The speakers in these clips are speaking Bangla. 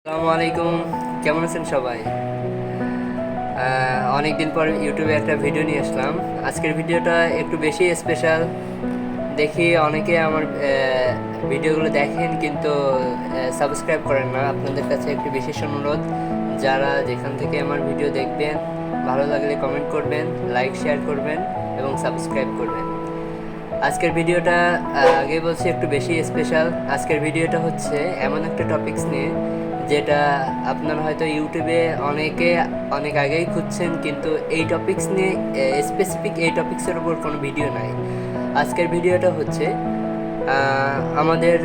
আসসালামু আলাইকুম। কেমন আছেন সবাই? অনেকদিন পর ইউটিউবে একটা ভিডিও নিয়ে আসলাম। আজকের ভিডিওটা একটু বেশি স্পেশাল। দেখি অনেকে আমার ভিডিওগুলো দেখেন কিন্তু সাবস্ক্রাইব করেন না। আপনাদের কাছে একটি বিশেষ অনুরোধ, যারা যেখান থেকে আমার ভিডিও দেখবেন, ভালো লাগলে কমেন্ট করবেন, লাইক শেয়ার করবেন এবং সাবস্ক্রাইব করবেন। আজকের ভিডিওটা আগে বলছি একটু বেশি স্পেশাল। আজকের ভিডিওটা হচ্ছে এমন একটা টপিকস নিয়ে, যেটা আপনারা হয়তো ইউটিউবে অনেক আগেই খুঁজছেন, কিন্তু এই টপিকস নিয়ে স্পেসিফিক এই টপিক্সের উপর কোনো ভিডিও নাই। আজকের ভিডিওটা হচ্ছে আমাদের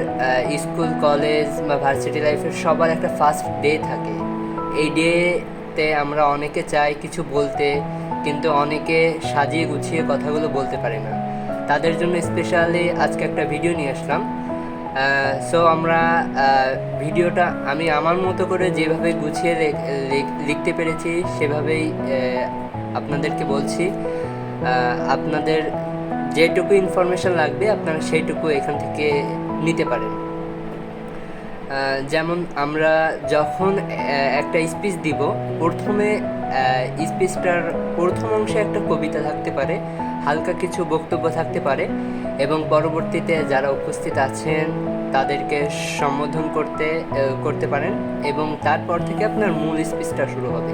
স্কুল, কলেজ বা ভার্সিটি লাইফের সবার একটা ফার্স্ট ডে থাকে। এই ডেতে আমরা অনেকে চাই কিছু বলতে, কিন্তু অনেকে সাজিয়ে গুছিয়ে কথাগুলো বলতে পারে না। তাদের জন্য স্পেশালি আজকে একটা ভিডিও নিয়ে আসলাম। সো আমরা ভিডিওটা আমি আমার মতো করে যেভাবে গুছিয়ে লিখতে পেরেছি সেভাবেই আপনাদেরকে বলছি। আপনাদের যেটুকু ইনফরমেশন লাগবে আপনারা সেইটুকু এখান থেকে নিতে পারেন। যেমন আমরা যখন একটা স্পিচ দিব, প্রথমে স্পিচটার প্রথম অংশে একটা কবিতা থাকতে পারে, হালকা কিছু বক্তব্য থাকতে পারে, এবং পরবর্তীতে যারা উপস্থিত আছেন তাদেরকে সম্বোধন করতে পারেন, এবং তারপর থেকে আপনার মূল স্পিচটা শুরু হবে।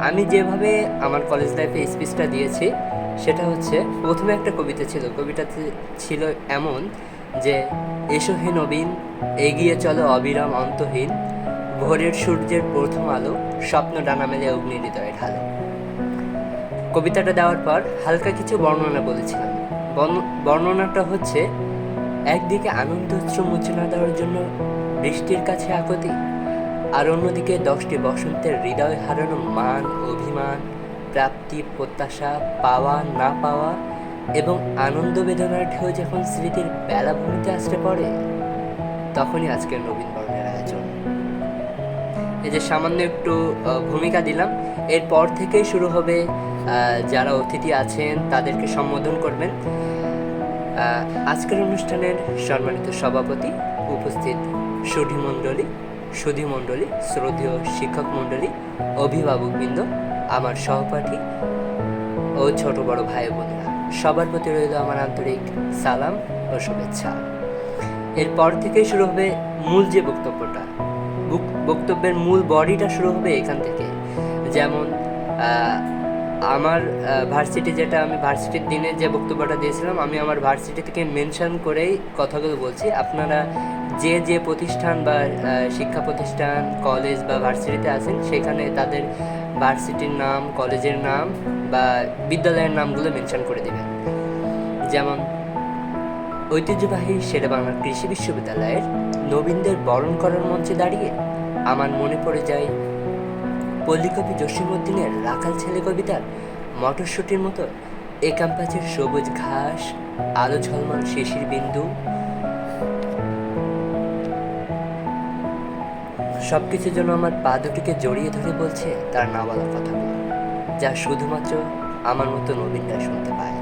আমি যেভাবে আমার কলেজ লাইফে স্পিচটা দিয়েছি সেটা হচ্ছে, প্রথমে একটা কবিতা ছিল। কবিতাতে ছিল এমন যে, এসো হে নবীন, এগিয়ে চলো অবিরাম অন্তহীন, ভোরের সূর্যের প্রথম আলো, স্বপ্ন ডানা মেলে অগ্নি হৃদয়ে ঢালে। কবিতাটা দেওয়ার পর হালকা কিছু বর্ণনা বলেছিলাম। বর্ণনাটা হচ্ছে, একদিকে আনন্দ উৎস মুছে না দেওয়ার জন্য বৃষ্টির কাছে আকুতি, আর অন্যদিকে 10টি বসন্তের হৃদয় হারানো মান, অভিমান, প্রাপ্তি, প্রত্যাশা, পাওয়া না পাওয়া এবং আনন্দ বেদনার ঢেউ যখন স্মৃতির বেলাভূমিতে আসতে পড়ে, তখনই আজকের নবীন বরণের আয়োজন। এই যে সামান্য একটু ভূমিকা দিলাম, এরপর থেকেই শুরু হবে। যারা অতিথি আছেন তাদেরকে সম্বোধন করবেন। আজকের অনুষ্ঠানের সম্মানিত সভাপতি, উপস্থিত সুধী মণ্ডলী, শ্রদ্ধেয় শিক্ষক মণ্ডলী, অভিভাবকবৃন্দ, আমার সহপাঠী ও ছোট বড় ভাই বোনেরা, সবার প্রতি রইল আমার আন্তরিক সালাম ও শুভেচ্ছা। এরপর থেকেই শুরু হবে মূল যে বক্তব্যটা, বক্তব্যের মূল বডিটা শুরু হবে এখান থেকে। যেমন আমার ভার্সিটি, যেটা আমি ভার্সিটির দিনে যে বক্তব্যটা দিয়েছিলাম, আমি আমার ভার্সিটি থেকে মেনশন করেই কথাগুলো বলছি। আপনারা যে যে প্রতিষ্ঠান বা শিক্ষা প্রতিষ্ঠান, কলেজ বা ভার্সিটিতে আছেন, সেখানে তাদের ভার্সিটির নাম, কলেজের নাম বা বিদ্যালয়ের নামগুলো মেনশন করে দেবেন। যেমন, ঐতিহ্যবাহী শেরেবাংলা কৃষি বিশ্ববিদ্যালয়ের নবীনদের বরণ করার মঞ্চে দাঁড়িয়ে আমার মনে পড়ে যায় পল্লীকবি জসীমউদ্দিনের রাখাল ছেলে কবিতার মটরশুঁটির মতো এ ক্যাম্পাসের সবুজ ঘাস, আলো ঝলমল শিশির বিন্দু, সবকিছুর জন্য আমার পা দুটিকে জড়িয়ে ধরে বলছে তার না বলার কথাগুলো, যা শুধুমাত্র আমার মতো নবীনরা শুনতে পায়।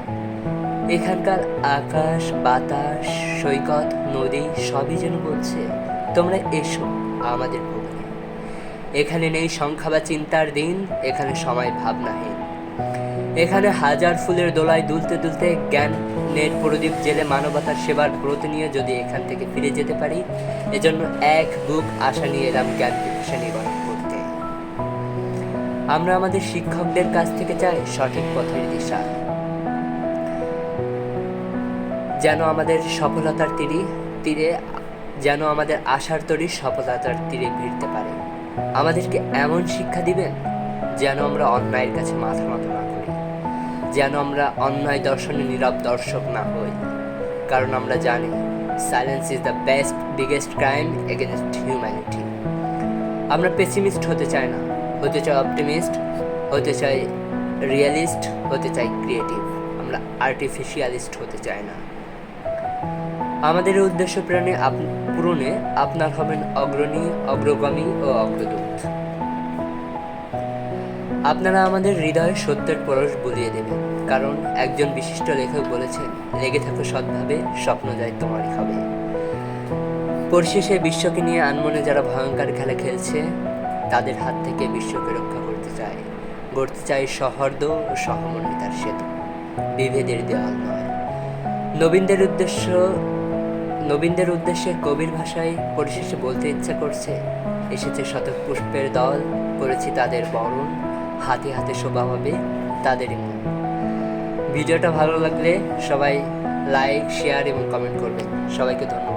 এখানকার আকাশ, বাতাস, সৈকত, নদী সবই যেন বলছে, তোমরা এসো আমাদের ভুবনে। এখানে নেই সংখ্যা বা চিন্তার দিন, এখানে সময় ভাবনাহীন। এখানে হাজার ফুলের দোলায় দুলতে দুলতে জ্ঞানের প্রদীপ জেলে মানবতার সেবার ব্রত নিয়ে যদি এখান থেকে ফিরে যেতে পারি, এজন্য এক বুক আশা নিয়ে এলাম জ্ঞান পিপাসা নিবারণ করতে। আমরা আমাদের শিক্ষকদের কাছ থেকে চাই সঠিক পথের দিশা, যেন আমাদের সফলতার তীরে যেন আমাদের আশার তরী সফলতার তীরে ভিড়তে পারে। আমাদেরকে এমন শিক্ষা দিবেন যেন আমরা অন্যায়ের কাছে মাথা নত না করি, যেন আমরা অন্যায় দর্শনে নীরব দর্শক না হই। কারণ আমরা জানি, silence is the biggest crime against humanity. আমরা পেসিমিস্ট হতে চাই না, হতে চাই অপটিমিস্ট, হতে চাই রিয়েলিস্ট, হতে চাই ক্রিয়েটিভ। আমরা আর্টিফিশিয়ালিস্ট হতে চাই না। আমাদের উদ্দেশ্য পূরণে আপনার হবেন অগ্রণী, অগ্রগামী ও অগ্রদূত। আপনারা আমাদের হৃদয়ে সত্যের পরশ বুলিয়ে দেবেন, কারণ একজন বিশিষ্ট লেখক বলেছেন, লেগে থাকো সৎভাবে, স্বপ্ন যায় তোমারই হবে। পরিশেষে বিশ্বকে নিয়ে আনমনে যারা ভয়ঙ্কর খেলা খেলছে তাদের হাত থেকে বিশ্বকে রক্ষা করতে চায়, গড়তে চায় সৌহার্দ্য ও সহমর্মিতার সেতু, বিভেদের দেওয়াল নয়। নবীনদের উদ্দেশ্যে কবির ভাষায় পরিশেষে বলতে ইচ্ছা করছে, এসেছে শতক পুষ্পের দল, করেছি তাদের বরণ, হাতে হাতে শোভা হবে তাদেরই মন। ভিডিওটা ভালো লাগলে সবাই লাইক, শেয়ার এবং কমেন্ট করবেন। সবাইকে ধন্যবাদ।